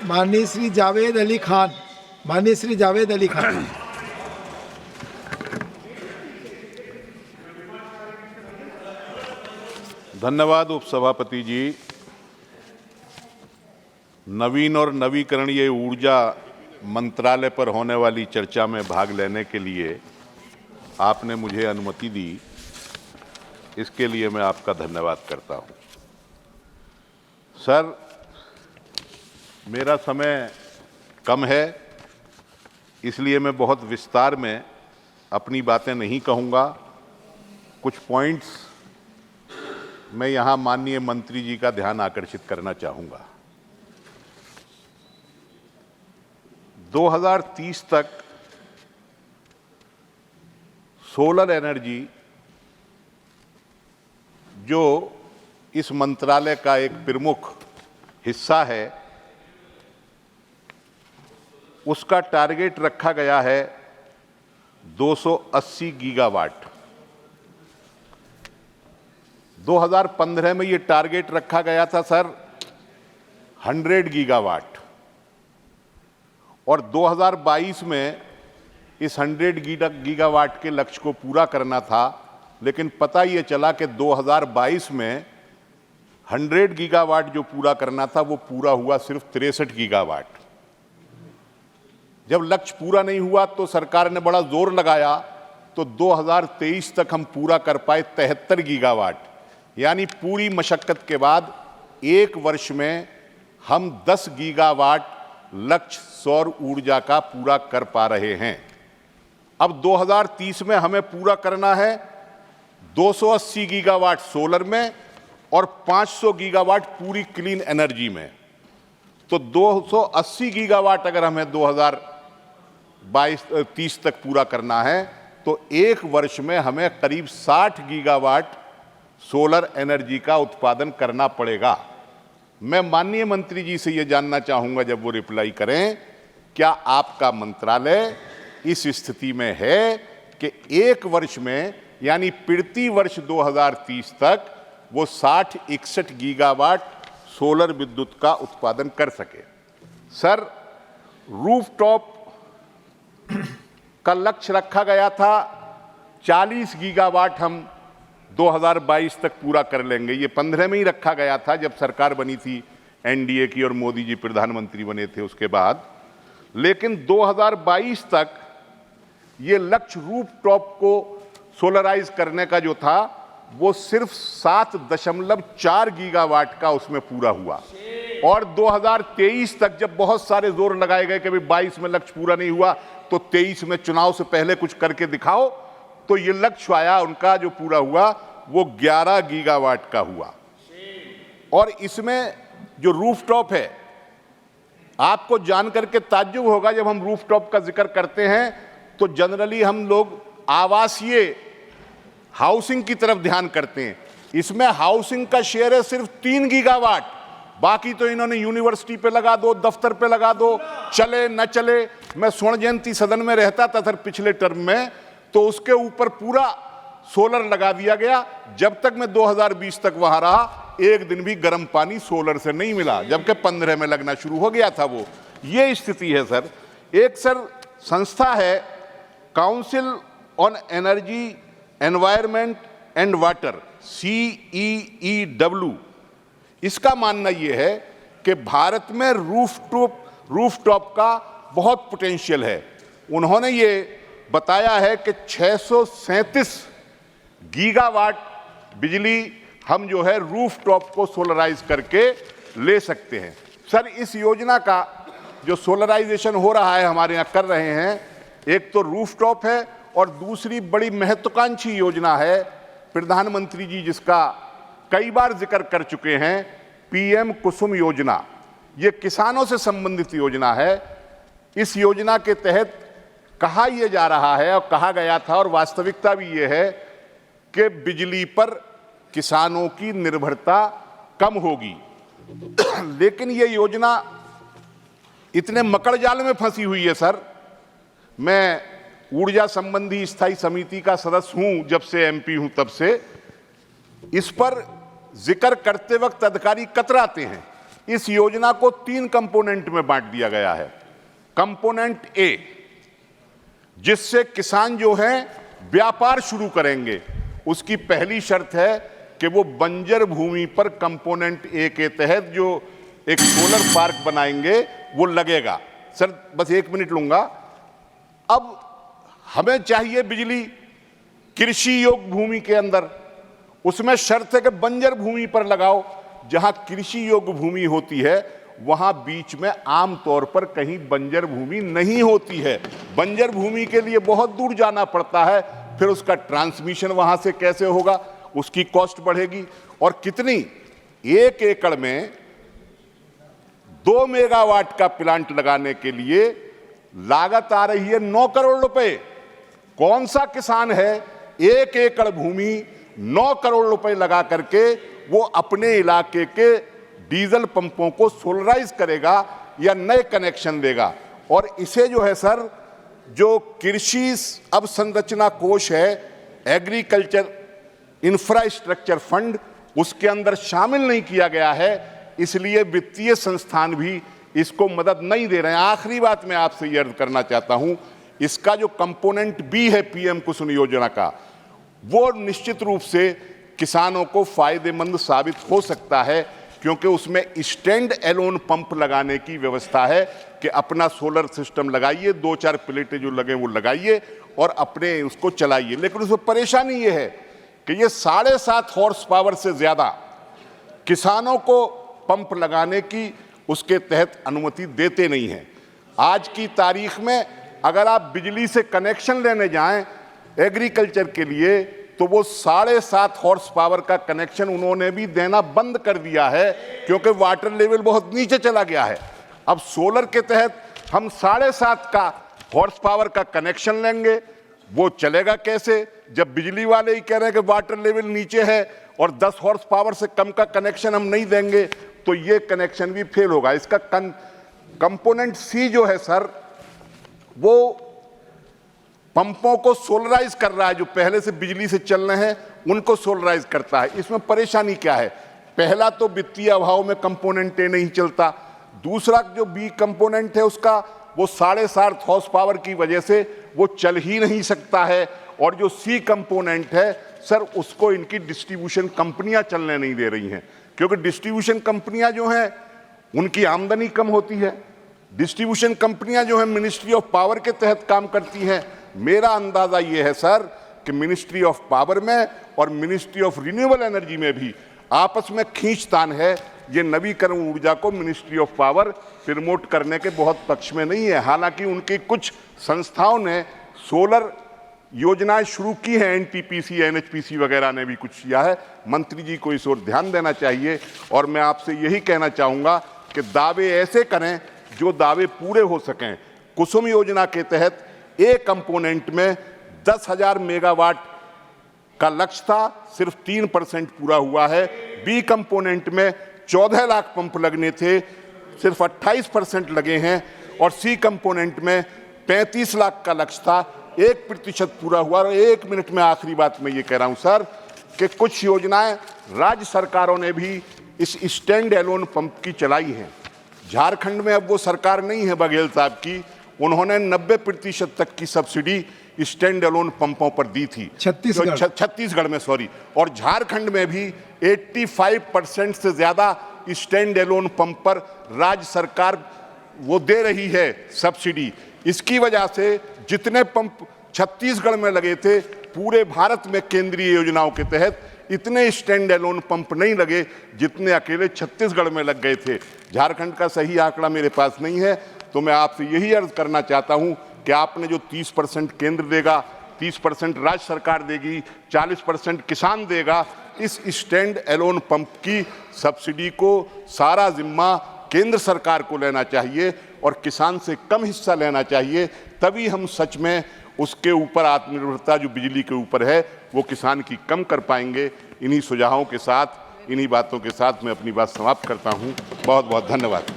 माननीय श्री जावेद अली खान, माननीय श्री जावेद अली खान। धन्यवाद उपसभापति जी। नवीन और नवीकरणीय ऊर्जा मंत्रालय पर होने वाली चर्चा में भाग लेने के लिए आपने मुझे अनुमति दी, इसके लिए मैं आपका धन्यवाद करता हूं। सर, मेरा समय कम है, इसलिए मैं बहुत विस्तार में अपनी बातें नहीं कहूंगा। कुछ पॉइंट्स मैं यहां माननीय मंत्री जी का ध्यान आकर्षित करना चाहूंगा। 2030 तक सोलर एनर्जी, जो इस मंत्रालय का एक प्रमुख हिस्सा है, उसका टारगेट रखा गया है 280 गीगावाट। 2015 में ये टारगेट रखा गया था सर 100 गीगावाट, और 2022 में इस 100 गीगावाट के लक्ष्य को पूरा करना था। लेकिन पता ये चला कि 2022 में 100 गीगावाट जो पूरा करना था वो पूरा हुआ सिर्फ 63 गीगावाट। जब लक्ष्य पूरा नहीं हुआ तो सरकार ने बड़ा जोर लगाया, तो 2023 तक हम पूरा कर पाए 73 गीगावाट। यानी पूरी मशक्कत के बाद एक वर्ष में हम 10 गीगावाट लक्ष्य सौर ऊर्जा का पूरा कर पा रहे हैं। अब 2030 में हमें पूरा करना है 280 गीगावाट सोलर में और 500 गीगावाट पूरी क्लीन एनर्जी में। तो 280 गीगावाट अगर हमें 2030 तक पूरा करना है तो एक वर्ष में हमें करीब 60 गीगावाट सोलर एनर्जी का उत्पादन करना पड़ेगा। मैं माननीय मंत्री जी से यह जानना चाहूंगा, जब वो रिप्लाई करें, क्या आपका मंत्रालय इस स्थिति में है कि एक वर्ष में यानी प्रति वर्ष 2030 तक वो 60-61 गीगावाट सोलर विद्युत का उत्पादन कर सके? सर, रूफटॉप का लक्ष्य रखा गया था 40 गीगावाट हम 2022 तक पूरा कर लेंगे। ये 15 में ही रखा गया था जब सरकार बनी थी एनडीए की और मोदी जी प्रधानमंत्री बने थे उसके बाद। लेकिन 2022 तक ये लक्ष्य रूफटॉप को सोलराइज करने का जो था वो सिर्फ 7.4 गीगावाट का उसमें पूरा हुआ। और 2023 तक जब बहुत सारे जोर लगाए गए कि भाई 22 में लक्ष्य पूरा नहीं हुआ तो 23 में चुनाव से पहले कुछ करके दिखाओ, तो ये लक्ष्य आया उनका, जो पूरा हुआ वो 11 गीगावाट का हुआ। और इसमें जो रूफटॉप है, आपको जानकर के ताज्जुब होगा, जब हम रूफटॉप का जिक्र करते हैं तो जनरली हम लोग आवासीय हाउसिंग की तरफ ध्यान करते हैं। इसमें हाउसिंग का शेयर है सिर्फ 3 गीगावाट। बाकी तो इन्होंने यूनिवर्सिटी पे लगा दो, दफ्तर पे लगा दो, चले न चले। मैं स्वर्ण जयंती सदन में रहता था सर पिछले टर्म में, तो उसके ऊपर पूरा सोलर लगा दिया गया। जब तक मैं 2020 तक वहां रहा, एक दिन भी गर्म पानी सोलर से नहीं मिला, जबकि 15 में लगना शुरू हो गया था वो। ये स्थिति है सर। एक सर संस्था है council on energy environment and water, CEEW। इसका मानना यह है कि भारत में रूफटॉप का बहुत पोटेंशियल है। उन्होंने ये बताया है कि 637 गीगावाट बिजली हम जो है रूफटॉप को सोलराइज करके ले सकते हैं। सर, इस योजना का जो सोलराइजेशन हो रहा है हमारे यहाँ कर रहे हैं, एक तो रूफटॉप है और दूसरी बड़ी महत्वाकांक्षी योजना है प्रधानमंत्री जी जिसका कई बार जिक्र कर चुके हैं, PM कुसुम योजना। ये किसानों से संबंधित योजना है। इस योजना के तहत कहा यह जा रहा है और कहा गया था, और वास्तविकता भी ये है कि बिजली पर किसानों की निर्भरता कम होगी। लेकिन ये योजना इतने मकड़जाल में फंसी हुई है सर। मैं ऊर्जा संबंधी स्थायी समिति का सदस्य हूं, जब से MP हूं तब से। इस पर जिक्र करते वक्त अधिकारी कतराते हैं इस योजना को 3 कंपोनेंट में बांट दिया गया है। कंपोनेंट ए, जिससे किसान जो है व्यापार शुरू करेंगे, उसकी पहली शर्त है कि वो बंजर भूमि पर कंपोनेंट ए के तहत जो एक सोलर पार्क बनाएंगे वो लगेगा। सर बस 1 मिनट लूंगा। अब हमें चाहिए बिजली कृषि योग्य भूमि के अंदर, उसमें शर्त है कि बंजर भूमि पर लगाओ। जहां कृषि योग्य भूमि होती है वहां बीच में आमतौर पर कहीं बंजर भूमि नहीं होती है। बंजर भूमि के लिए बहुत दूर जाना पड़ता है, फिर उसका ट्रांसमिशन वहां से कैसे होगा, उसकी कॉस्ट बढ़ेगी। और कितनी, 1 एकड़ में 2 मेगावाट का प्लांट लगाने के लिए लागत आ रही है 9 करोड़ रुपए। कौन सा किसान है 1 एकड़ भूमि 9 करोड़ रुपए लगा करके वो अपने इलाके के डीजल पंपों को सोलराइज करेगा या नए कनेक्शन देगा? और इसे जो है सर, जो कृषि अवसंरचना कोष है, एग्रीकल्चर इंफ्रास्ट्रक्चर फंड, उसके अंदर शामिल नहीं किया गया है, इसलिए वित्तीय संस्थान भी इसको मदद नहीं दे रहे हैं। आखिरी बात मैं आपसे ये अर्ज करना चाहता हूं, इसका जो कंपोनेंट बी है पीएम कुसुम योजना का, वो निश्चित रूप से किसानों को फायदेमंद साबित हो सकता है, क्योंकि उसमें स्टैंड एलोन पंप लगाने की व्यवस्था है कि अपना सोलर सिस्टम लगाइए, 2-4 प्लेटें जो लगे वो लगाइए और अपने उसको चलाइए। लेकिन उसमें परेशानी ये है कि ये 7.5 हॉर्स पावर से ज्यादा किसानों को पंप लगाने की उसके तहत अनुमति देते नहीं हैं। आज की तारीख में अगर आप बिजली से कनेक्शन लेने जाएं एग्रीकल्चर के लिए, तो वो 7.5 हॉर्स पावर का कनेक्शन उन्होंने भी देना बंद कर दिया है, क्योंकि वाटर लेवल बहुत नीचे चला गया है। अब सोलर के तहत हम 7.5 का हॉर्स पावर का कनेक्शन लेंगे, वो चलेगा कैसे जब बिजली वाले ही कह रहे हैं कि वाटर लेवल नीचे है और 10 हॉर्स पावर से कम का कनेक्शन हम नहीं देंगे, तो ये कनेक्शन भी फेल होगा। इसका कंपोनेंट सी जो है सर, वो पंपों को सोलराइज कर रहा है, जो पहले से बिजली से चल रहे हैं उनको सोलराइज करता है। इसमें परेशानी क्या है? पहला तो वित्तीय अभाव में कंपोनेंट ए नहीं चलता, दूसरा जो बी कंपोनेंट है उसका वो 7.5 हॉर्स पावर की वजह से वो चल ही नहीं सकता है, और जो सी कंपोनेंट है सर, उसको इनकी डिस्ट्रीब्यूशन कंपनियां चलने नहीं दे रही हैं, क्योंकि डिस्ट्रीब्यूशन कंपनियां जो हैं उनकी आमदनी कम होती है। डिस्ट्रीब्यूशन कंपनियां जो है मिनिस्ट्री ऑफ पावर के तहत काम करती हैं। मेरा अंदाजा ये है सर कि मिनिस्ट्री ऑफ पावर में और मिनिस्ट्री ऑफ रिन्यूएबल एनर्जी में भी आपस में खींचतान है। ये नवीकरण ऊर्जा को मिनिस्ट्री ऑफ पावर प्रमोट करने के बहुत पक्ष में नहीं है। हालांकि उनकी कुछ संस्थाओं ने सोलर योजनाएं शुरू की हैं, एनटीपीसी एनएचपीसी वगैरह ने भी कुछ किया है। मंत्री जी को इस ओर ध्यान देना चाहिए। और मैं आपसे यही कहना चाहूँगा कि दावे ऐसे करें जो दावे पूरे हो सकें। कुसुम योजना के तहत ए कंपोनेंट में 10,000 मेगावाट का लक्ष्य था, सिर्फ 3% पूरा हुआ है। बी कंपोनेंट में 14 लाख पंप लगने थे, सिर्फ 28% लगे हैं। और सी कंपोनेंट में 35 लाख का लक्ष्य था, 1% पूरा हुआ। और 1 मिनट में आखिरी बात मैं ये कह रहा हूं सर कि कुछ योजनाएं राज्य सरकारों ने भी इस स्टैंड एलोन पंप की चलाई हैं। झारखंड में अब वो सरकार नहीं है बघेल साहब की, उन्होंने 90% तक की सब्सिडी स्टैंड एलोन पंपों पर दी थी। छत्तीसगढ़ में सॉरी। और झारखंड में भी 85% से ज्यादा स्टैंड एलोन पंप पर राज्य सरकार वो दे रही है सब्सिडी। इसकी वजह से जितने पंप छत्तीसगढ़ में लगे थे, पूरे भारत में केंद्रीय योजनाओं के तहत इतने स्टैंड एलोन पंप नहीं लगे जितने अकेले छत्तीसगढ़ में लग गए थे। झारखंड का सही आंकड़ा मेरे पास नहीं है, तो मैं आपसे यही अर्ज करना चाहता हूं कि आपने जो 30% केंद्र देगा, 30% राज्य सरकार देगी, 40% किसान देगा, इस स्टैंड एलोन पंप की सब्सिडी को सारा जिम्मा केंद्र सरकार को लेना चाहिए और किसान से कम हिस्सा लेना चाहिए। तभी हम सच में उसके ऊपर आत्मनिर्भरता जो बिजली के ऊपर है वो किसान की कम कर पाएंगे। इन्हीं सुझावों के साथ, इन्हीं बातों के साथ मैं अपनी बात समाप्त करता हूं। बहुत बहुत धन्यवाद।